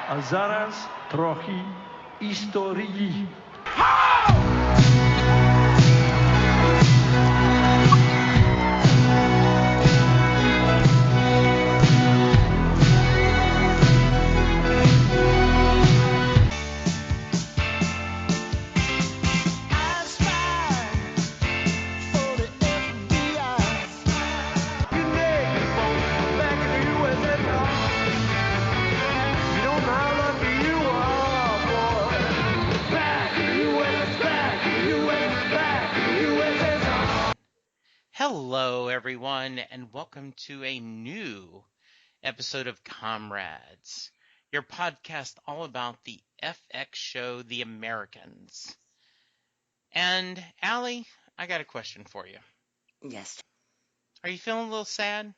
A zaraz trochę historii. Hello, everyone, and welcome to a new episode of Comrades, your podcast all about the FX show, The Americans. And, Allie, I got a question for you. Yes. Are you feeling a little sad?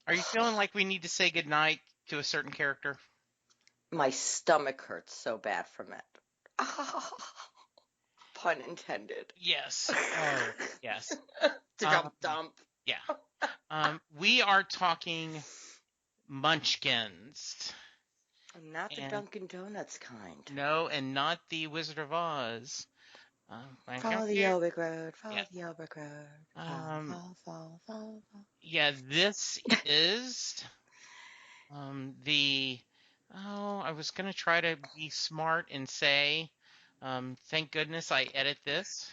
Are you feeling like we need to say goodnight to a certain character? My stomach hurts so bad from it. Pun intended. Yes. Oh, yes. Dump. Yeah. We are talking Munchkins. Not the Dunkin' Donuts kind. No, and not the Wizard of Oz. Follow the Yelwick Road. Follow the Yelwick Road. Fall. Yeah, this is I was going to try to be smart and say, thank goodness I edit this.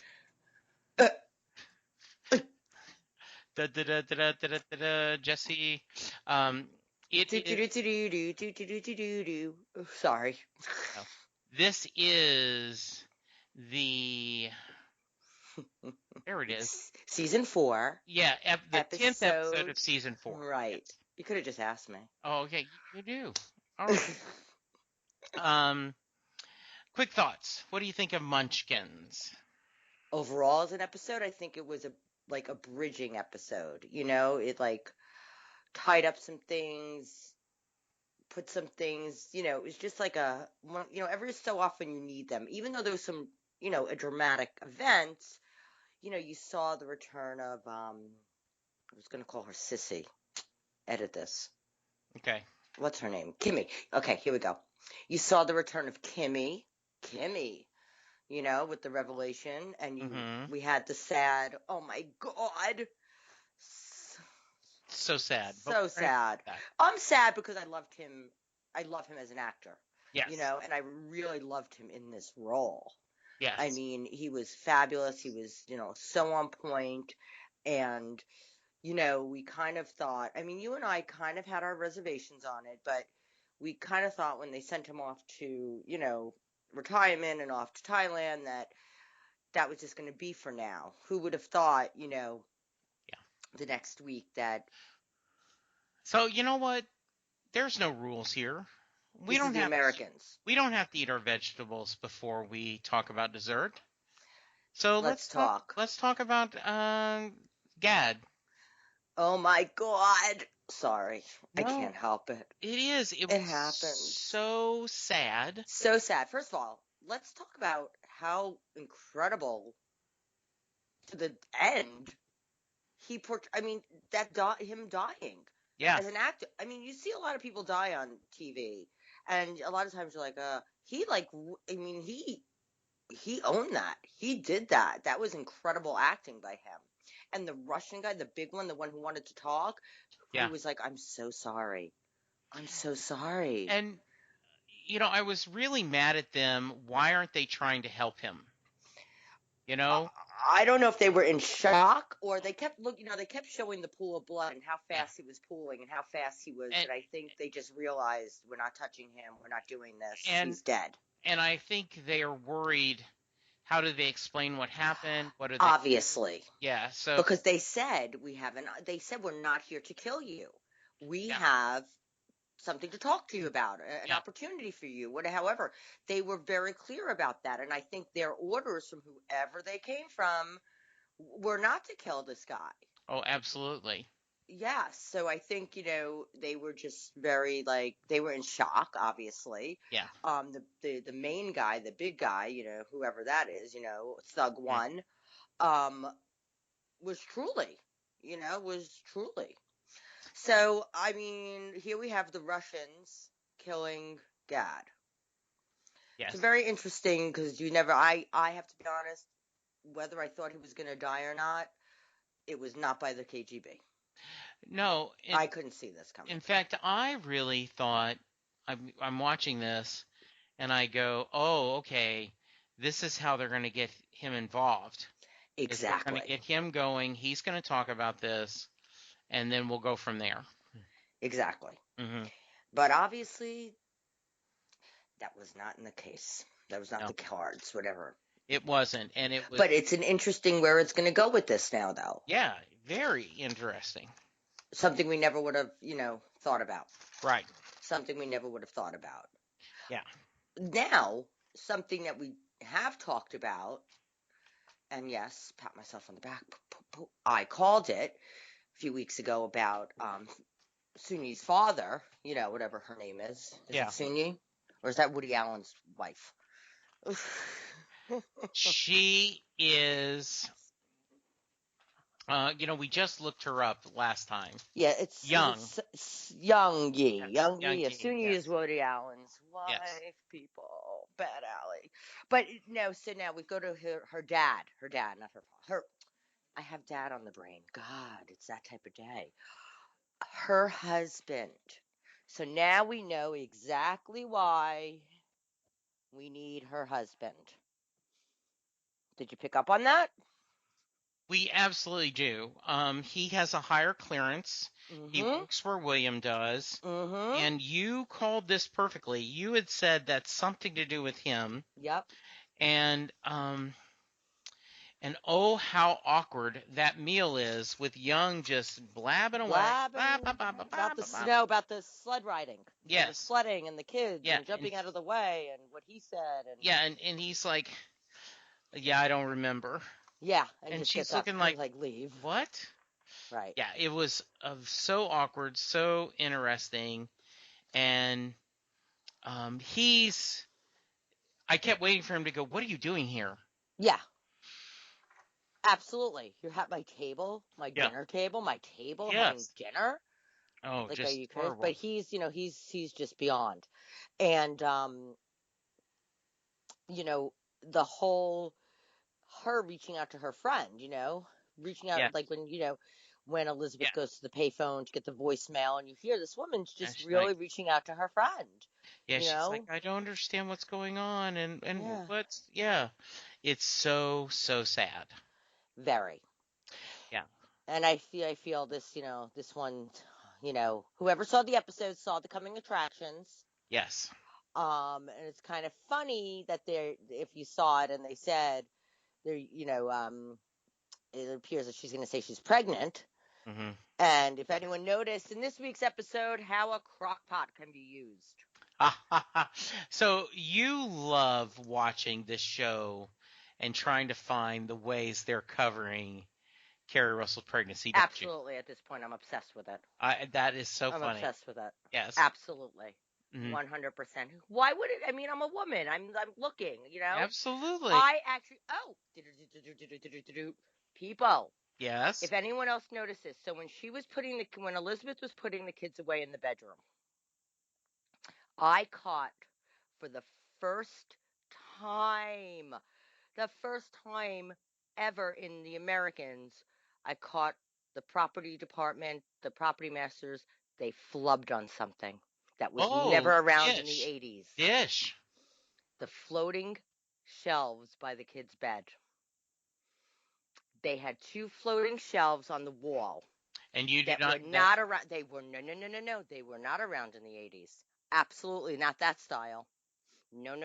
Jesse, Sorry. This is there it is. Season 4. Yeah, the 10th episode of season 4. Right. Yes. You could have just asked me. Oh, okay, you do. All right. Quick thoughts. What do you think of Munchkins? Overall, as an episode, I think it was a bridging episode. You know, it tied up some things, put some things. You know, it was just like every so often you need them. Even though there was some, a dramatic event. You saw the return of I was going to call her Sissy. Edit this. Okay. What's her name? Kimmy. Okay, here we go. You saw the return of Kimmy, with the revelation, and we had the sad, oh my God. So sad. So sad. I'm sad because I loved him. I love him as an actor. Yes. And I really loved him in this role. Yes. I mean, he was fabulous. He was, so on point. And, we kind of thought, I mean, you and I kind of had our reservations on it, but we kind of thought when they sent him off to, retirement and off to Thailand that was just going to be for now. Who would have thought, the next week that. So, you know what? There's no rules here. We don't have Americans. We don't have to eat our vegetables before we talk about dessert. So let's talk. Let's talk about Gad. Oh my God. Sorry. No, I can't help it. It is. It happens. So sad. So sad. First of all, let's talk about how incredible to the end he portrayed. I mean, him dying. Yeah. As an actor. I mean, you see a lot of people die on TV. And a lot of times you're like, he owned that. He did that. That was incredible acting by him. And the Russian guy, the big one, the one who wanted to talk, who was like, I'm so sorry. I'm so sorry. And, I was really mad at them. Why aren't they trying to help him? I don't know if they were in shock or they kept looking, they kept showing the pool of blood and how fast he was pooling and how fast he was. And I think they just realized we're not touching him. We're not doing this. He's dead. And I think they are worried. How do they explain what happened? What are they? Obviously. Yeah. So because they said they said we're not here to kill you. We have something to talk to you about, an opportunity for you. However, they were very clear about that. And I think their orders from whoever they came from were not to kill this guy. Oh, absolutely. Yeah. So I think, they were just very they were in shock, obviously. Yeah. The main guy, the big guy, whoever that is, Thug One, was truly. So, I mean, here we have the Russians killing God. Yes. It's very interesting because I have to be honest, whether I thought he was going to die or not, it was not by the KGB. No, I couldn't see this coming. in fact, I really thought I'm watching this and I go, oh, okay, this is how they're going to get him involved. Is they're going to Exactly. get him going. He's going to talk about this, and then we'll go from there. Exactly. Hmm. But obviously, that was not in the case. That was not No, the cards, whatever. it wasn't, and it was. But it's an interesting where it's going to go with this now, though. Yeah, very interesting. Something we never would have, thought about. Right. Something we never would have thought about. Yeah. Now, something that we have talked about, and yes, pat myself on the back. I called it a few weeks ago about Sunyi's father, whatever her name is. Is Yeah. it Sunyi? Or is that Woody Allen's wife? She is. We just looked her up last time. Yeah, it's Young. Young Yi. Yes, Young Young Yi. Yi, Sunyi yes. is Woody Allen's wife, Yes. people. Bad alley. But no, so now we go to her dad. Her dad, not her. I have dad on the brain. God, it's that type of day. Her husband. So now we know exactly why we need her husband. Did you pick up on that? We absolutely do. He has a higher clearance. He Mm-hmm. works where William does. Mm-hmm. And you called this perfectly. You had said that's something to do with him. Yep. And oh, how awkward that meal is with Young just blabbing away. Blabbing about the snow, about the sled riding. Yes. The sledding and the kids Yeah, and jumping out of the way and what he said. And yeah, and he's like, yeah, I don't remember. yeah, And just she's gets up looking and like, leave. what? Right. Yeah, it was so awkward, so interesting. And I kept waiting for him to go, what are you doing here? Yeah. Absolutely. You're at my table, my Yeah. dinner table, my table having Yes. dinner. Oh, Like, are just you crazy? horrible. But he's just beyond. And the whole her reaching out to her friend, reaching out Yeah. like when Elizabeth Yeah. goes to the payphone to get the voicemail and you hear this woman's And just she's really like, reaching out to her friend. yeah, she's like, I don't understand what's going on, and Yeah. it's so sad. Very. Yeah. And I feel this, this one, whoever saw the episode saw the coming attractions. Yes. And it's kind of funny that if you saw it and they said it appears that she's going to say she's pregnant. Mm-hmm. And if anyone noticed in this week's episode how a crock pot can be used. So you love watching this show and trying to find the ways they're covering Carrie Russell's pregnancy, don't you? Absolutely. At this point, I'm obsessed with it. That is so I'm funny. obsessed with it. Yes. Absolutely. Mm-hmm. 100%. Why would it? I mean, I'm a woman. I'm looking, Absolutely. I actually, people. Yes. If anyone else notices, so when Elizabeth was putting the kids away in the bedroom, I caught for the first time ever in the Americans, I caught the property department, the property masters, they flubbed on something that was never around in the 80s. Dish. The floating shelves by the kids' bed. They had 2 floating shelves on the wall. And you did were not around. They were no. They were not around in the 80s. Absolutely not that style. No.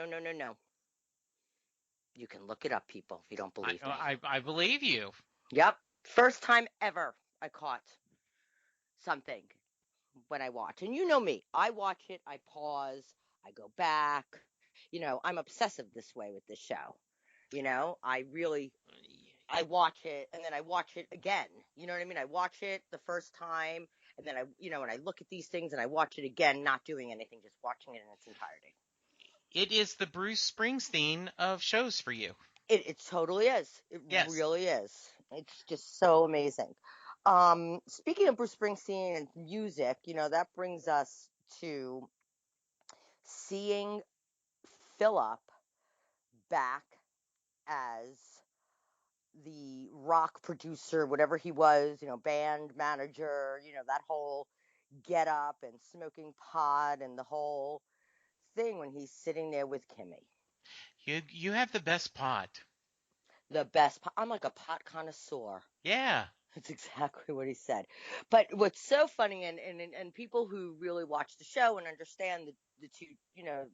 You can look it up, people, if you don't believe me. I believe you. Yep. First time ever I caught something when I watch. And you know me. I watch it, I pause, I go back. I'm obsessive this way with this show. I watch it and then I watch it again. You know what I mean? I watch it the first time and then and I look at these things and I watch it again, not doing anything, just watching it in its entirety. It is the Bruce Springsteen of shows for you. It totally is. It really is. It's just so amazing. Speaking of Bruce Springsteen and music, that brings us to seeing Philip back as the rock producer, whatever he was, band manager, that whole get up and smoking pot and the whole thing when he's sitting there with Kimmy. You have the best pot. The best pot. I'm like a pot connoisseur. Yeah. That's exactly what he said. But what's so funny, and people who really watch the show and understand the two,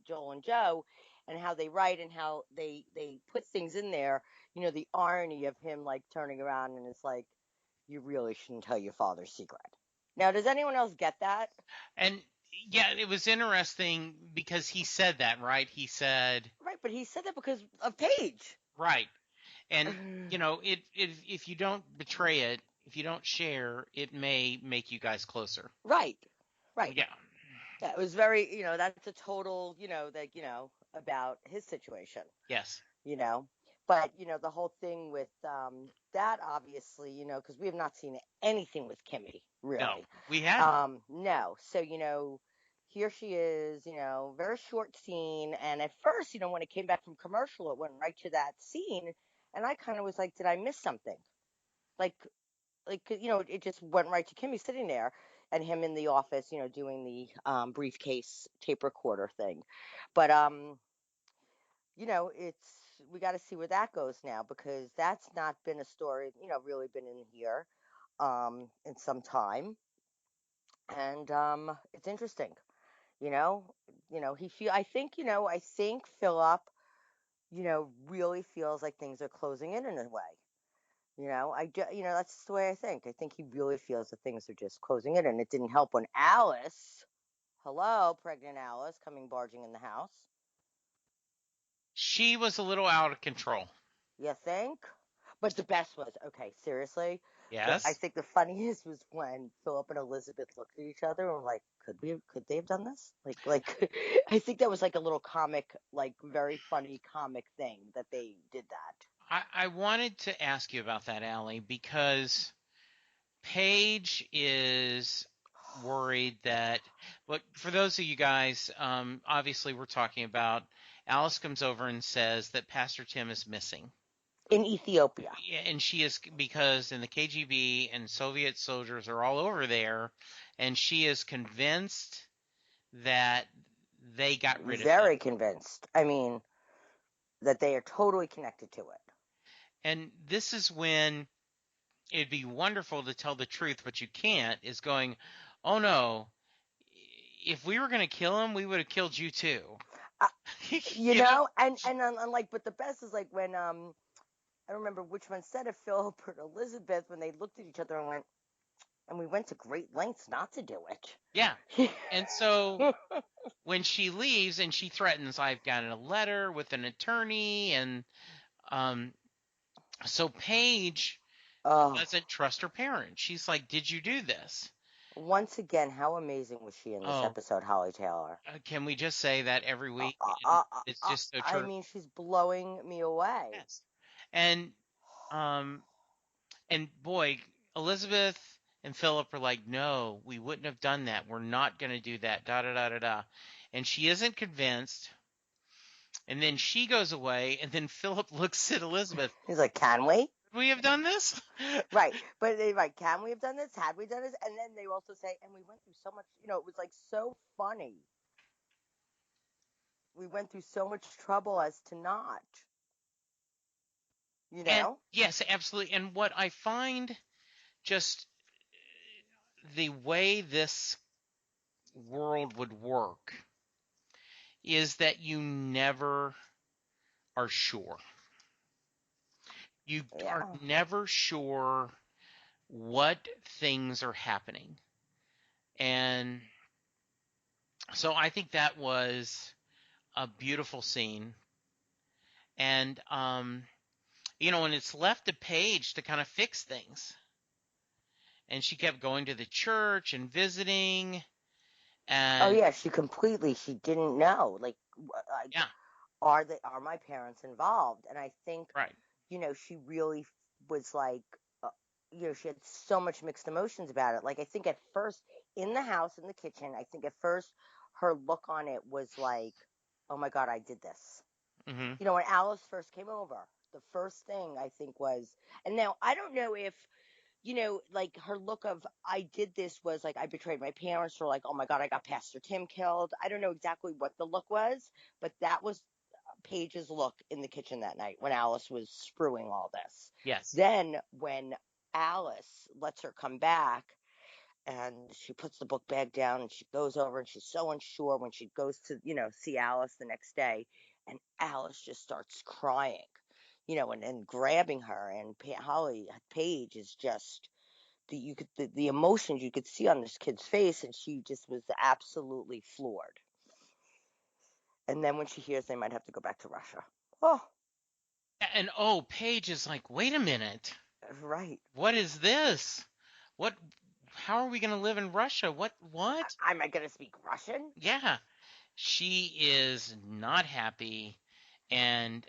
Joel and Joe, and how they write and how they put things in there, the irony of him like turning around and it's like, you really shouldn't tell your father's secret. Now, does anyone else get that? And yeah, it was interesting because he said that, right? He said, Right, but he said that because of Paige. right. And if you don't betray it, if you don't share, it may make you guys closer. Right. Yeah. That was very, that's a total, about his situation. Yes. But, the whole thing with that, obviously, because we have not seen anything with Kimmy, really. No, we haven't. No. So, here she is, very short scene. And at first, when it came back from commercial, it went right to that scene. And I kind of was like, did I miss something? Like, it just went right to Kimmy sitting there and him in the office, doing the briefcase tape recorder thing. But, we got to see where that goes now, because that's not been a story, really been in here in some time. And it's interesting, I think Philip, really feels like things are closing in a way. That's just the way I think. I think he really feels that things are just closing in, and it didn't help when Alice, hello, pregnant Alice, coming barging in the house. She was a little out of control. You think? But the best was, okay, seriously? Yes. I think the funniest was when Philip and Elizabeth looked at each other and were like, could they have done this? Like, I think that was like a little comic, like very funny comic thing that they did that. I wanted to ask you about that, Allie, because Paige is worried that, but for those of you guys, obviously we're talking about Alice comes over and says that Pastor Tim is missing. In Ethiopia. And she is, because in the KGB and Soviet soldiers are all over there, and she is convinced that they got rid of him. Very convinced. I mean, that they are totally connected to it. And this is when it'd be wonderful to tell the truth, but you can't, is going, oh no, if we were going to kill him, we would have killed you too. You know? And like, but the best is like when, I don't remember which one said it, Philip or Elizabeth, when they looked at each other and went, and we went to great lengths not to do it. Yeah. And so when she leaves and she threatens, I've gotten a letter with an attorney, and so Paige doesn't trust her parents. She's like, did you do this? Once again, how amazing was she in this episode, Holly Taylor? Can we just say that every week? It's just so true. I mean, she's blowing me away. Yes. And boy, Elizabeth and Philip are like, no, we wouldn't have done that. We're not going to do that. Da da da da da. And she isn't convinced. And then she goes away, and then Philip looks at Elizabeth. He's like, can we? Could we have done this? Right. But they're like, can we have done this? Had we done this? And then they also say, and we went through so much, it was like so funny. We went through so much trouble as to not. And, yes, absolutely. And what I find, just the way this world would work, is that you never are sure. You are never sure what things are happening. And so I think that was a beautiful scene. And, and it's left to Paige to kind of fix things. And she kept going to the church and visiting. And she didn't know. Like, are my parents involved? And I think, right. She really was like, she had so much mixed emotions about it. Like, I think at first in the house, in the kitchen, I think at first her look on it was like, oh my God, I did this. Mm-hmm. You know, when Alice first came over, the first thing I think was, and now I don't know if, you know, like her look of I did this was like I betrayed my parents, or like, oh my God, I got Pastor Tim killed. I don't know exactly what the look was, but that was Paige's look in the kitchen that night when Alice was screwing all this. Yes. Then when Alice lets her come back and she puts the book bag down and she goes over and she's so unsure when she goes to, you know, see Alice the next day, and Alice just starts crying, you know, and grabbing her, and Paige is just the emotions you could see on this kid's face, and she just was absolutely floored. And then when she hears they might have to go back to Russia. Oh, And Paige is like, wait a minute. right. What is this? What? How are we going to live in Russia? What? Am I going to speak Russian? Yeah. She is not happy. And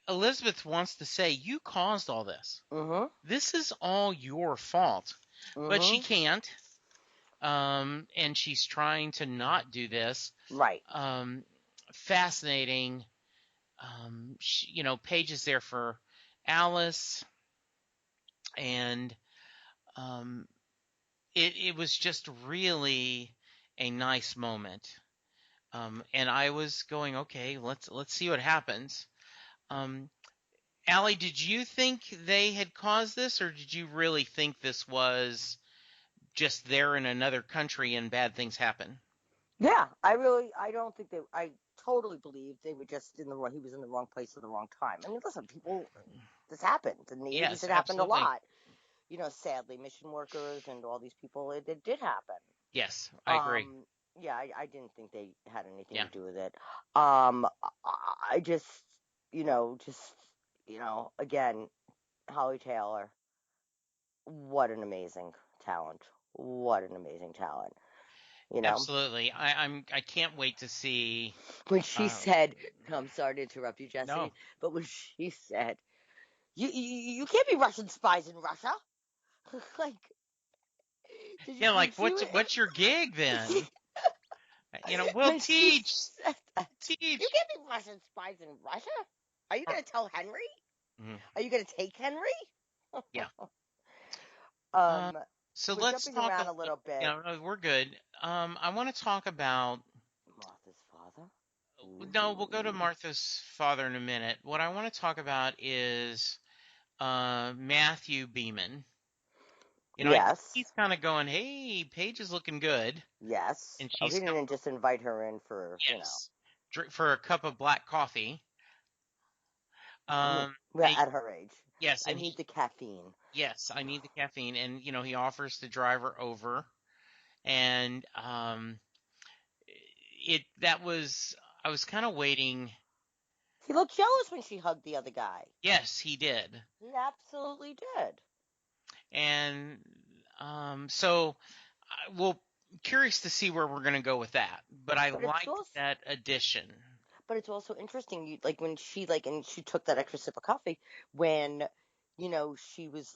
Elizabeth wants to say, you caused all this. Mm-hmm. This is all your fault. But she Mm-hmm. can't. And she's trying to not do this. Right. Fascinating. You know, Paige is there for Alice, and it was just really a nice moment. And I was going, okay, let's see what happens. Allie, did you think they had caused this, or did you really think this was just there in another country and bad things happen? Yeah, I don't think I totally believe they were just he was in the wrong place at the wrong time. I mean, listen, this happened. In the 80s, Yes, it happened a absolutely. lot. You know, sadly, mission workers and all these people, it did happen. Yes, I agree. Yeah, I didn't think they had anything Yeah. to do with it. I just, again, Holly Taylor, what an amazing talent. What an amazing talent. You know, Absolutely. I can't wait to see. when she said, I'm sorry to interrupt you, Jesse, No. but when she said, you can't be Russian spies in Russia. Like, Yeah, like she what's your gig then? You know, we'll when she teach. said that, Teach. you can't be Russian spies in Russia. Are you going to tell Henry? Mhm. Are you going to take Henry? Yeah. um, So we're let's jumping talk around a little bit. no, we're good. I want to talk about. Martha's father. No, we'll go to Martha's father in a minute. What I want to talk about is Matthew Beeman. You know, I think Yes. he's kind of going, hey, Paige is looking good. Yes. And Oh, he she's didn't just invite her in for, yes, for a cup of black coffee. Well, And at her age. yes, I and need the caffeine. yes, I need the caffeine. And, you know, he offers to drive her over. And I was kind of waiting. He looked jealous when she hugged the other guy. Yes, he did. He absolutely did. And so, well, curious to see where we're going to go with that. But I liked that addition. But it's also interesting, when she and she took that extra sip of coffee when, she was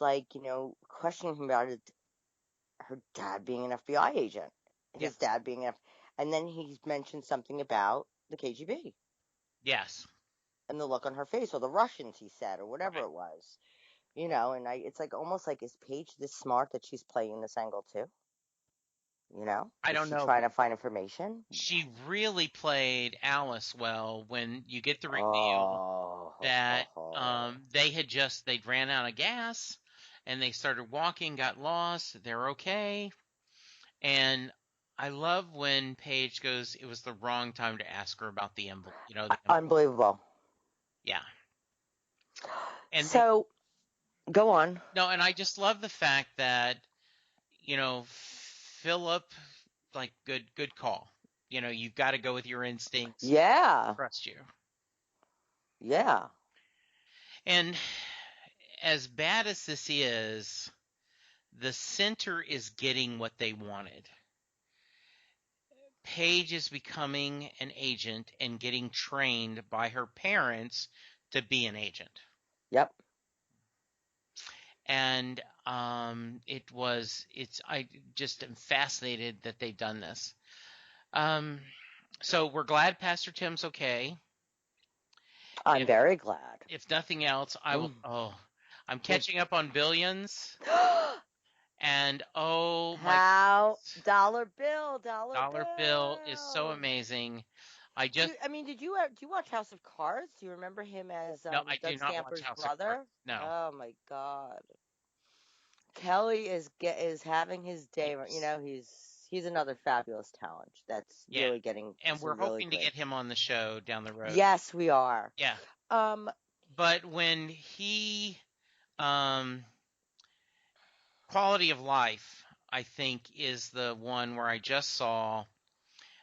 questioning him about her dad being an FBI agent, his dad being and then he mentioned something about the KGB. Yes. And the look on her face, or the Russians, he said, or whatever it was, and it's almost like, is Paige this smart that she's playing this angle too? I don't know. Trying to find information. She really played Alice well when you get the reveal that they'd ran out of gas and they started walking, got lost, they're okay. And I love when Paige goes, it was the wrong time to ask her about the envelope. Unbelievable. Yeah. And so, go on. No, and I just love the fact that, Philip, good call. You've got to go with your instincts. Yeah. Trust you. Yeah. And as bad as this is, the center is getting what they wanted. Paige is becoming an agent and getting trained by her parents to be an agent. Yep. And I just am fascinated that they've done this. So we're glad Pastor Tim's okay. I'm very glad. If nothing else, I'm catching up on Billions, and oh my How goodness, dollar bill Dollar Bill is so amazing. do you watch House of Cards? Do you remember him as No, I do Doug not watch Stamper's House of Cards. brother? No. Oh my God. Kelly is having his day. You Yes. know, he's another fabulous talent that's Yeah. really getting And we're some really hoping to great. get him on the show down the road. Yes, we are. Yeah. Um, But when Quality of Life, I think, is the one where I just saw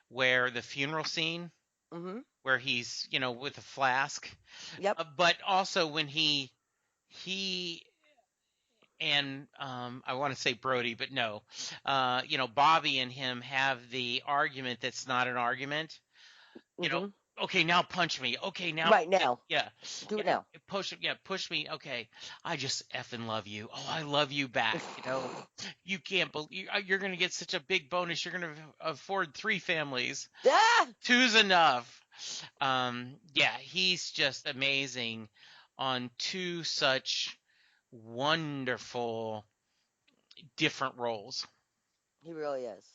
where the funeral scene mhm. where he's, with a flask. Yep. But also when he and I want to say Brody, but no, Bobby and him have the argument that's not an argument. Mhm. Okay, now punch me. Okay, now, Right now. yeah, Do it yeah, now. push me. Okay, I just effing love you. Oh, I love you back. You can't believe you're gonna get such a big bonus. You're gonna afford 3 families. Ah! 2's enough. Yeah, he's just amazing on 2 such wonderful different roles. He really is.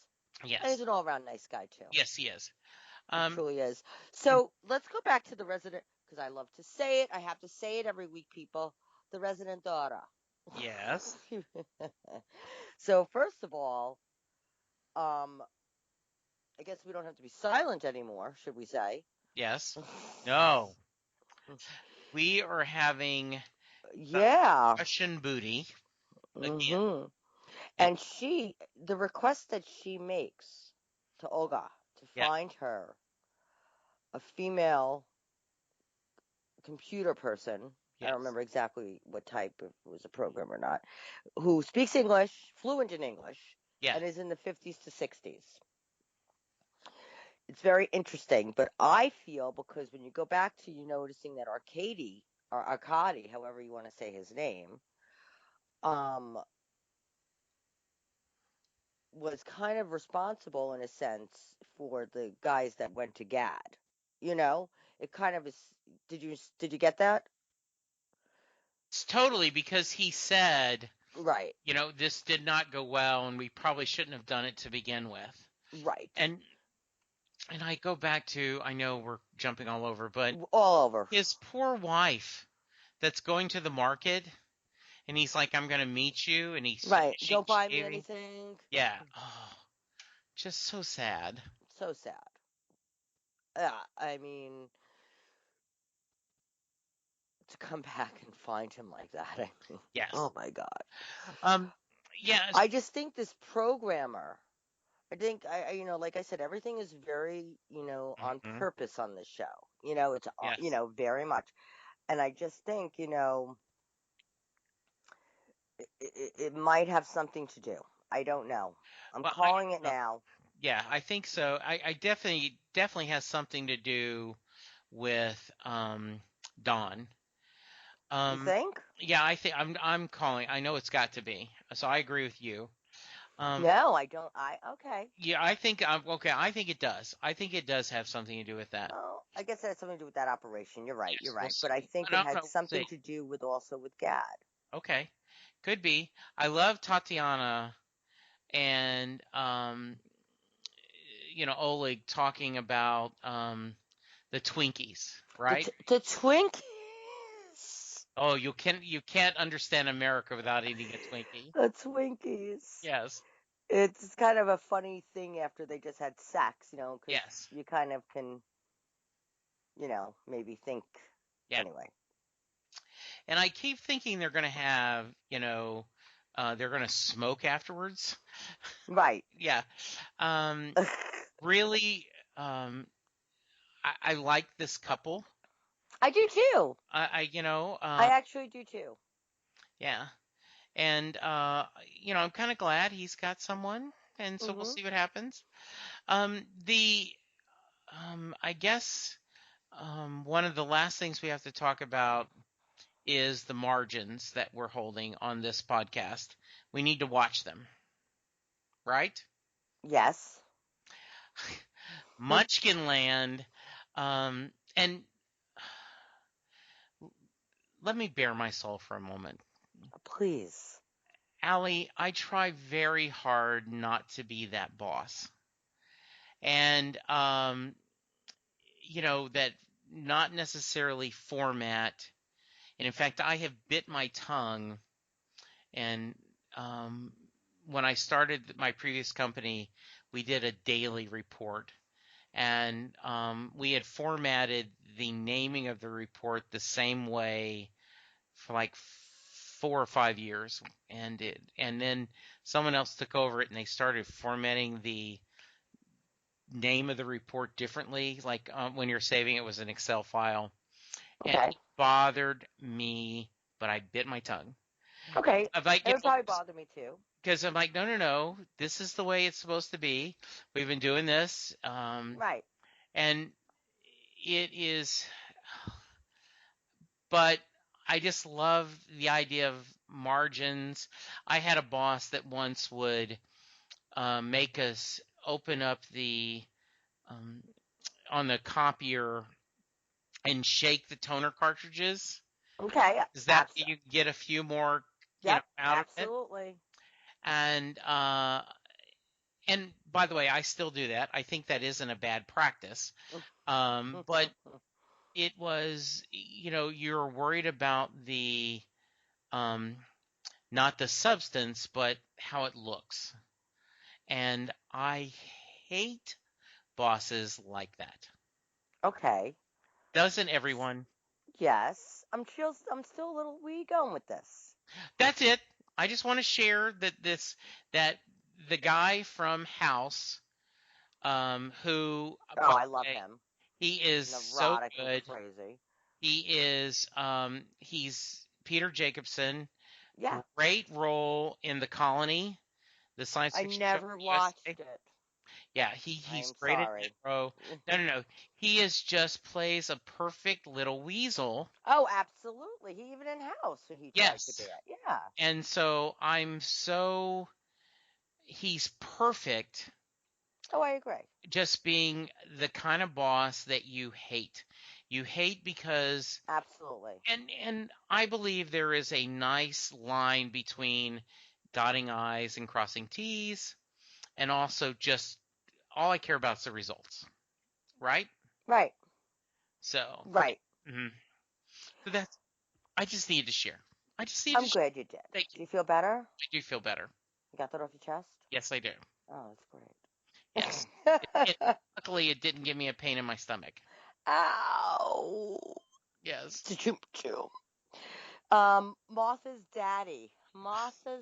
And he's Yes, an all-around nice guy too. yes, he is. He Um, truly is. So let's go back to the resident, because I love to say it. I have to say it every week, people. The resident daughter. yes, So first of all, um, I guess we don't have to be silent anymore, should we say? yes. No, we are having Yeah. Russian booty again. hmm And And the request that she makes to Olga to yeah, find her a female computer person. I don't yes, remember exactly what type, if it was a program or not, who speaks English, fluent in English, yeah. and is in the 50s to 60s. It's very interesting, but I feel, because when you go back to you noticing that Arkady, however you want to say his name, um, was kind of responsible in a sense for the guys that went to GAD. You know, it kind of is. Did you get that? It's totally because he said, Right, this did not go well, and we probably shouldn't have done it to begin with. right, And I go back to, I know we're jumping all over, but all over. his poor wife that's going to the market, and he's like, I'm going to meet you, and Right, she don't buy me gave anything. yeah, oh, just so sad. So sad. Yeah, I mean, to come back and find him like that. I mean, Yes. oh my God. Um, yeah, I just think this programmer. I think like I said, everything is very, on mhm, purpose on this show. It's, yes. very much. And I just think, it might have something to do. I don't know. I'm Well, calling it now. yeah, I think so. I definitely has something to do with Dawn. You Um, think? yeah, I think I'm calling. I know it's got to be. So I agree with you. Um, No, I don't. Okay. yeah, I think okay. I think it does. I think it does have something to do with that. Oh, I guess it has something to do with that operation. You're right. You're Yes, we'll right. But I see. think I it don't had know. We'll see. something to do with also with GAD. Okay, could be. I love Tatiana and Oleg talking about the Twinkies, right? The Twinkies. Oh, you can't understand America without eating a Twinkie. The Twinkies. Yes. It's kind of a funny thing after they just had sex, because Yes. you kind of can, maybe think Yeah. anyway. And I keep thinking they're going to have, they're going to smoke afterwards. Right. Yeah. Um, really, I like this couple. I do too. I actually do too. Yeah. And, I'm kind of glad he's got someone. And so we'll Mhm. see what happens. The, I guess, one of the last things we have to talk about is the margins that we're holding on this podcast. We need to watch them, right? Yes. Munchkin Land, and let me bare my soul for a moment. Please. Allie, I try very hard not to be that boss. And, that not necessarily format. And in fact, I have bit my tongue. And when I started my previous company, we did a daily report. And we had formatted the naming of the report the same way for like 4 or 5 years, and then someone else took over it and they started formatting the name of the report differently, like when you're saving it was an Excel file, and Okay. it bothered me, but I bit my tongue. Okay. I'm like, It would probably bother me too. because I'm like, no, this is the way it's supposed to be. We've been doing this, Right. and it is, but I just love the idea of margins. I had a boss that once would make us open up the on the copier and shake the toner cartridges. Okay. Is that you get a few more, Yep. out of it? Absolutely. And by the way, I still do that. I think that isn't a bad practice. But it was, you're worried about the not the substance, but how it looks. And I hate bosses like that. Okay. Doesn't everyone? Yes. I'm still a little. Where you going with this? That's it. I just want to share that the guy from House, who, Oh, by I the love way, him. he is so Neurotic and good. crazy. He is, he's Peter Jacobson. Yeah. Great role in The Colony, the science I fiction show never from watched USA. it. Yeah, he's I'm great in sorry. Metro. No. He is just plays a perfect little weasel. Oh, absolutely. He even in House when he tried to be Yes. it. Yeah. And so he's perfect, Oh, I agree. just being the kind of boss that you hate. You hate because, Absolutely. and I believe there is a nice line between dotting I's and crossing T's, and also just all I care about is the results, right? Right. So, Right. mhm. So I just need to share. I just need to I'm share. glad you did. Thank Do you. you feel better? I do feel better. You got that off your chest? Yes, I do. Oh, that's Yes. It, great. luckily, it didn't give me a pain in my stomach. Ow. Yes. Choo. Martha's daddy. Martha,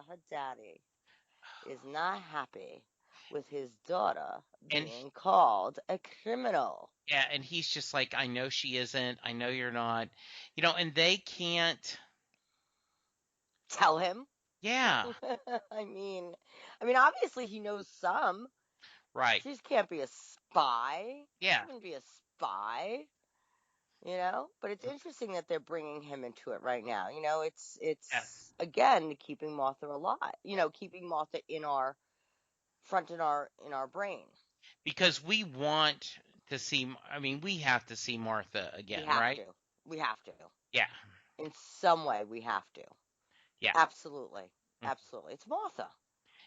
her daddy is not happy with his daughter And being called a criminal. yeah, and he's just like, I know she isn't. I know you're not. And they can't. Tell him. Yeah, I mean, obviously he knows some. right. She just can't be a spy. Yeah. She wouldn't be a spy. But it's interesting that they're bringing him into it right now. It's Yeah. again keeping Martha alive. Keeping Martha in our front in our brain. Because we want to see, I mean, we have to see Martha again, right? We have to. Yeah. In some way, we have to. Yeah. Absolutely. Mm. Absolutely. It's Martha.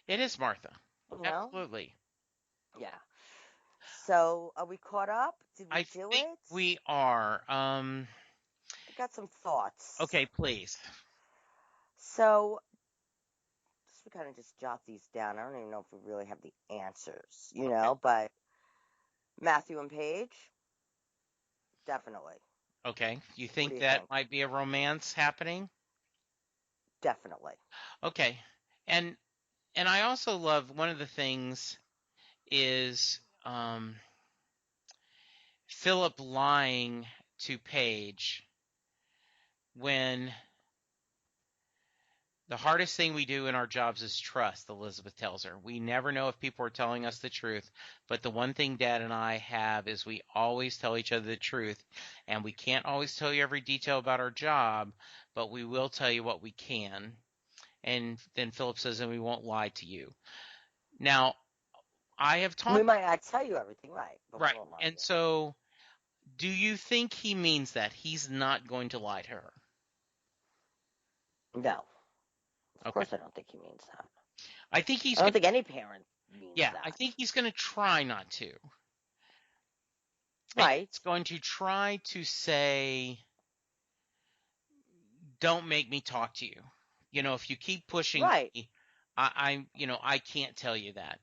It is Martha. You know? Absolutely. Yeah. So, are we caught up? Did we I do think it? we are. I got some thoughts. Okay, please. So, we kind of just jot these down. I don't even know if we really have the answers, but Matthew and Paige, definitely. Okay. You What do think you that think? might be a romance happening? Definitely. Okay. And I also love one of the things is Philip lying to Paige when The hardest thing we do in our jobs is trust, Elizabeth tells her. We never know if people are telling us the truth, but the one thing Dad and I have is we always tell each other the truth, and we can't always tell you every detail about our job, but we will tell you what we can. And then Philip says, and we won't lie to you. Now, I have We talked, might not tell you everything, right? But we right, won't lie to and so do you think he means that? He's not going to lie to her? you. No. Of Okay. course I don't think he means that. I think I he's don't going to, think any parent means yeah, I that. think he's going to try not to. And Right. he's going to try to say, don't make me talk to you. If you keep pushing Right. me, I can't tell you that.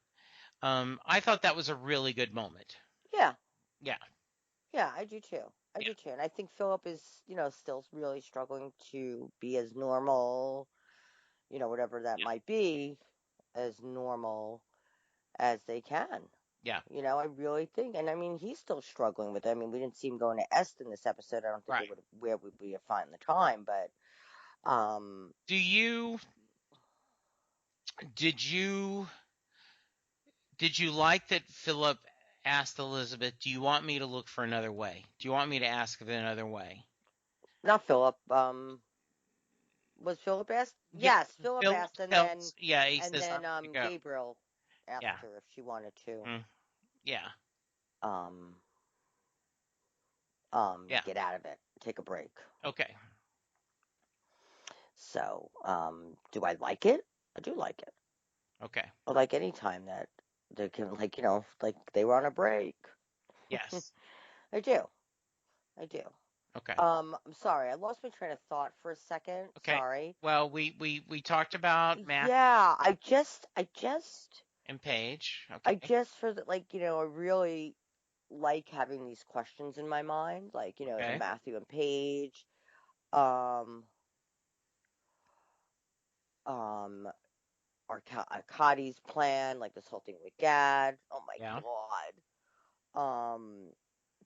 I thought that was a really good moment. Yeah. Yeah, Yeah, I do too. I yeah, do too. And I think Philip is, still really struggling to be as normal, whatever that yeah, might be, as normal as they can. yeah, I really think, and I mean, he's still struggling with it. I mean, we didn't see him going to Est in this episode. I don't think right. it would where would we have found the time, but Do you, did you, did you like that Philip asked Elizabeth, do you want me to look for another way? Do you want me to ask of another way? not Philip. Was Philip asked? Yeah, Yes, Philip Philip asked, and then tells, yeah, he and says, I'm then going to go. Gabriel Yeah, asked her if she wanted to mm, yeah, um yeah, get out of it, take a break. okay, So, do I like it? I do like it. okay, I like any time that they can, like, like they were on a break. yes, I do. I do. okay. I'm sorry. I lost my train of thought for a second. Okay. Sorry. Well, we talked about Matt Yeah, and Paige. I Okay. just for the, like, I really like having these questions in my mind, like, the Okay. Matthew and Paige, um, um, Arcadi's plan, like this whole thing with Gad. Oh my Yeah. God.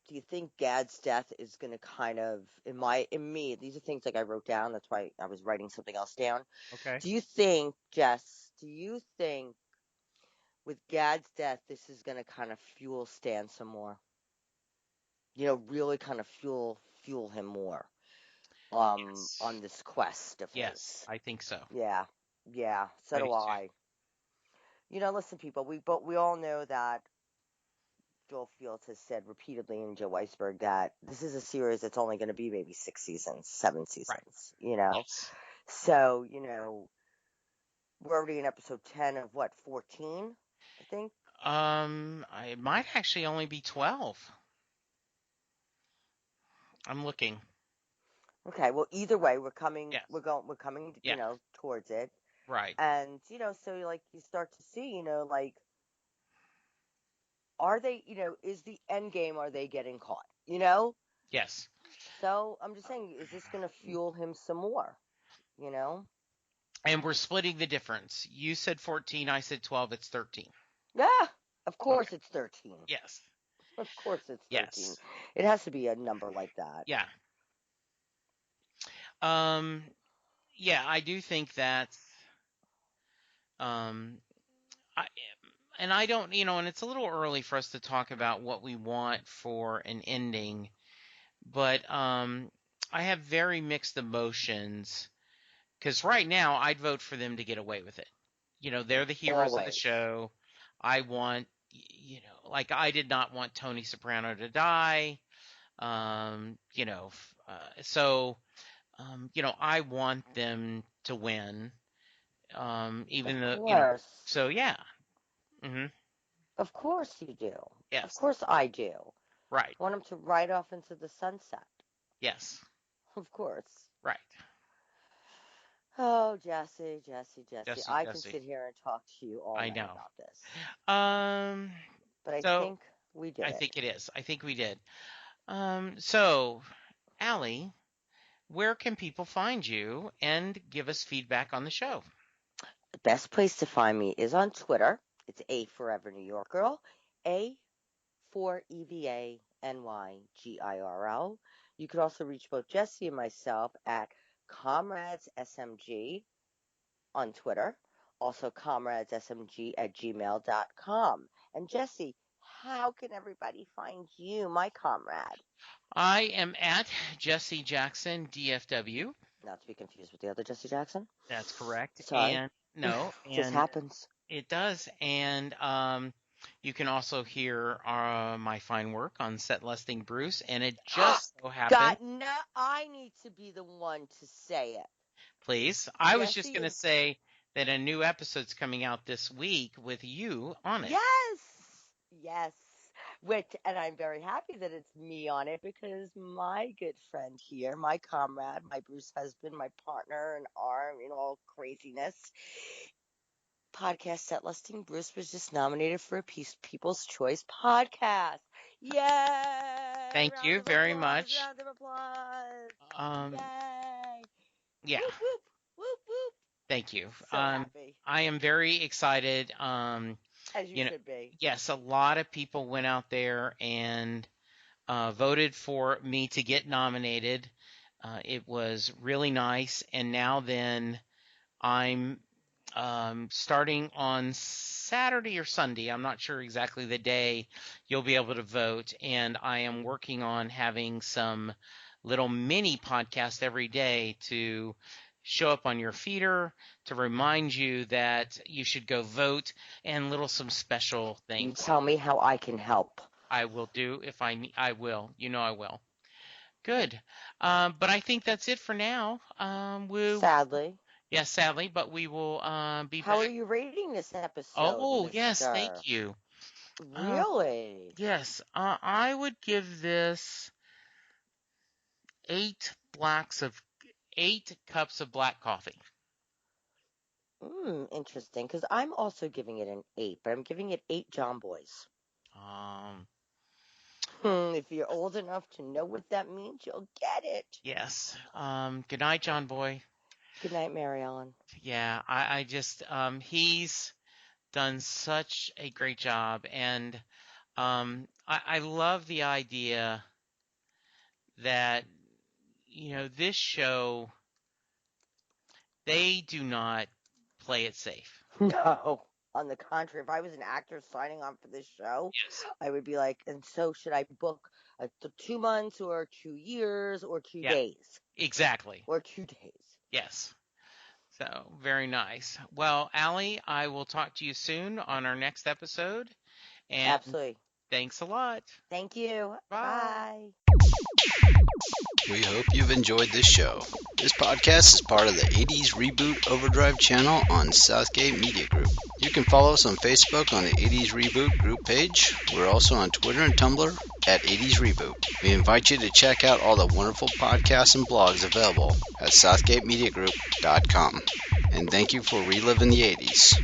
Do you think Gad's death is going to kind of, in me, these are things like I wrote down. That's why I was writing something else down. Okay. Do you think, Jess, with Gad's death, this is going to kind of fuel Stan some more? Really kind of fuel him more, Yes. on this quest of Yes, his. I think so. Yeah. Yeah. So I do do too. I. Listen, people, we all know that Joel Fields has said repeatedly in Joe Weisberg that this is a series that's only going to be maybe 6 seasons, 7 seasons, Right. Yes. So, we're already in episode 10 of what, 14, I think? It might actually only be 12. I'm looking. Okay, well, either way, Yes. we're coming, Yeah. towards it. Right. And, so like you start to see, like, are they, is the end game, are they getting caught? Yes. So I'm just saying, is this going to fuel him some more? You know? And we're splitting the difference. You said 14, I said 12, it's 13. Yeah, of Okay. course it's 13. Yes. Of course it's 13. Yes. It has to be a number like that. Yeah. Um yeah, I do think that um I and I don't, and it's a little early for us to talk about what we want for an ending, but I have very mixed emotions because right now I'd vote for them to get away with it. They're the heroes of the Always. show. I want, like I did not want Tony Soprano to die. So I want them to win. Even Of though, course. so yeah. Hmm. Of course you do. Of Yes. course I do. Right. I want him to ride off into the sunset. Yes. Of course. Right. Oh, Jesse, Jesse, Jesse. Jesse, I can Jesse. sit here and talk to you all I night know. about this. Um, But I so think we did I it. think it is. I think we did. So Allie, where can people find you and give us feedback on the show? The best place to find me is on Twitter. It's A Forever New York Girl. A4EVANYGIRL. You could also reach both Jesse and myself at Comrades SMG on Twitter. Also, comradessmg@gmail.com. And Jesse, how can everybody find you, my comrade? I am at Jesse Jackson, DFW. Not to be confused with the other Jesse Jackson. That's correct. Sorry. And no, Just and happens. it does. And you can also hear my fine work on Set Listing Bruce. And it just so happened. I need to be the one to say it. Please. I was Jesse just going to is- say that a new episode's coming out this week with you on it. Yes. And I'm very happy that it's me on it because my good friend here, my comrade, my Bruce husband, my partner in arm in all craziness, podcast Set Listing Bruce was just nominated for a People's Choice podcast. Yay! Thank Round you of very applause, much. Round of applause. Yay! Yeah. Whoop, whoop, whoop, whoop. Thank you. So happy. I am very excited. As you should be. Yes, a lot of people went out there and voted for me to get nominated. It was really nice. And now then I'm starting on Saturday or Sunday. I'm not sure exactly the day you'll be able to vote. And I am working on having some little mini podcasts every day to show up on your feeder to remind you that you should go vote and some special things. You tell me how I can help. I will do if I will. I will. Good. But I think that's it for now. Sadly. Yes, sadly, but we will be How back. are you rating this episode? Oh, yes, Mr.? thank you. Really? Yes, I would give this 8 cups of black coffee. Interesting, because I'm also giving it an 8, but I'm giving it 8 John Boys. If you're old enough to know what that means, you'll get it. Yes. Good night, John Boy. Good night, Mary Ellen. Yeah, I just he's done such a great job, and I love the idea that this show, they do not play it safe. No. On the contrary, if I was an actor signing on for this show, Yes. I would be like, and so should I book 2 months or 2 years or 2 days? Exactly. Or 2 days. Yes. So, very nice. Well, Allie, I will talk to you soon on our next episode. And Absolutely. Thanks a lot. Thank you. Bye. We hope you've enjoyed this show. This podcast is part of the 80s Reboot Overdrive channel on Southgate Media Group. You can follow us on Facebook on the 80s Reboot group page. We're also on Twitter and Tumblr at 80s Reboot. We invite you to check out all the wonderful podcasts and blogs available at southgatemediagroup.com. And thank you for reliving the 80s.